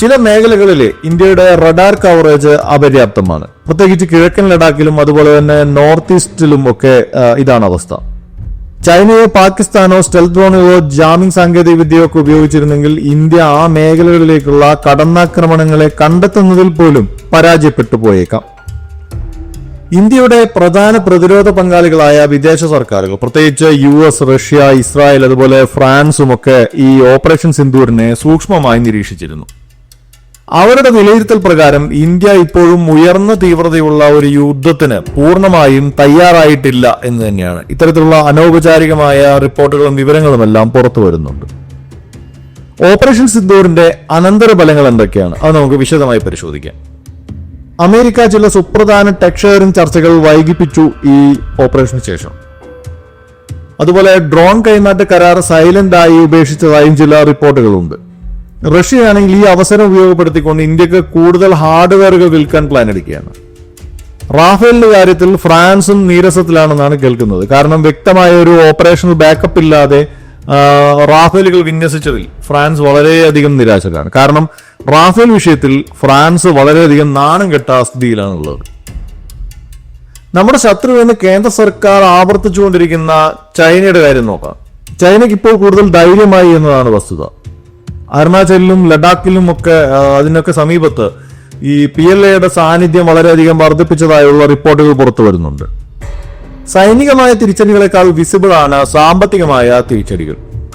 ചില മേഖലകളിൽ ഇന്ത്യയുടെ റഡാർ കവറേജ് അപര്യാപ്തമാണ്. പ്രത്യേകിച്ച് കിഴക്കൻ ലഡാക്കിലും അതുപോലെ തന്നെ നോർത്ത് ഈസ്റ്റിലും ഒക്കെ ഇതാണ് അവസ്ഥ. ചൈനയോ പാകിസ്ഥാനോ സ്റ്റെൽത്ത് ഡ്രോണുകളോ ജാമിംഗ് സാങ്കേതിക വിദ്യയോ ഒക്കെ ഉപയോഗിച്ചിരുന്നെങ്കിൽ ഇന്ത്യ ആ മേഖലകളിലേക്കുള്ള കടന്നാക്രമണങ്ങളെ കണ്ടെത്തുന്നതിൽ പോലും പരാജയപ്പെട്ടു പോയേക്കാം. ഇന്ത്യയുടെ പ്രധാന പ്രതിരോധ പങ്കാളികളായ വിദേശ സർക്കാരുകൾ, പ്രത്യേകിച്ച് US, റഷ്യ, ഇസ്രായേൽ അതുപോലെ ഫ്രാൻസും ഒക്കെ ഈ ഓപ്പറേഷൻ സിന്ദൂരിനെ സൂക്ഷ്മമായി നിരീക്ഷിച്ചിരുന്നു. അവരുടെ വിലയിരുത്തൽ പ്രകാരം ഇന്ത്യ ഇപ്പോഴും ഉയർന്ന തീവ്രതയുള്ള ഒരു യുദ്ധത്തിന് പൂർണ്ണമായും തയ്യാറായിട്ടില്ല എന്ന് തന്നെയാണ്. ഇത്തരത്തിലുള്ള അനൗപചാരികമായ റിപ്പോർട്ടുകളും വിവരങ്ങളുമെല്ലാം പുറത്തു വരുന്നുണ്ട്. ഓപ്പറേഷൻ സിന്ദൂറിന്റെ അനന്തരഫലങ്ങൾ എന്തൊക്കെയാണ് അത് നമുക്ക് വിശദമായി പരിശോധിക്കാം. അമേരിക്ക ചില സുപ്രധാന ടെക് ഷെയറിംഗ് ചർച്ചകൾ വൈകിപ്പിച്ചു ഈ ഓപ്പറേഷന് ശേഷം. അതുപോലെ ഡ്രോൺ കൈമാറ്റ കരാർ സൈലന്റ് ആയി ഉപേക്ഷിച്ചതായും ചില റിപ്പോർട്ടുകളുണ്ട്. റഷ്യയാണെങ്കിൽ ഈ അവസരം ഉപയോഗപ്പെടുത്തിക്കൊണ്ട് ഇന്ത്യക്ക് കൂടുതൽ ഹാർഡ്വെയറുകൾ വിൽക്കാൻ പ്ലാൻ എടുക്കുകയാണ്. റാഫേലിന്റെ കാര്യത്തിൽ ഫ്രാൻസും നീരസത്തിലാണെന്നാണ് കേൾക്കുന്നത്. കാരണം വ്യക്തമായ ഒരു ഓപ്പറേഷണൽ ബാക്കപ്പ് ഇല്ലാതെ റാഫേലുകൾ വിന്യസിച്ചതിൽ ഫ്രാൻസ് വളരെയധികം നിരാശരാണ്. കാരണം റാഫേൽ വിഷയത്തിൽ ഫ്രാൻസ് വളരെയധികം നാണം കെട്ട സ്ഥിതിയിലാണുള്ളത്. നമ്മുടെ ശത്രു എന്ന് കേന്ദ്ര സർക്കാർ ആവർത്തിച്ചുകൊണ്ടിരിക്കുന്ന ചൈനയുടെ കാര്യം നോക്കാം. ചൈനയ്ക്ക് ഇപ്പോൾ കൂടുതൽ ധൈര്യമായി എന്നതാണ് വസ്തുത. അരുണാചലിലും ലഡാക്കിലും ഒക്കെ അതിനൊക്കെ സമീപത്ത് ഈ PLAയുടെ സാന്നിധ്യം വളരെയധികം വർദ്ധിപ്പിച്ചതായുള്ള റിപ്പോർട്ടുകൾ പുറത്തു വരുന്നുണ്ട്. സൈനികമായ തിരിച്ചടികളെക്കാൾ വിസിബിൾ ആണ് സാമ്പത്തികമായ തിരിച്ചടികൾ.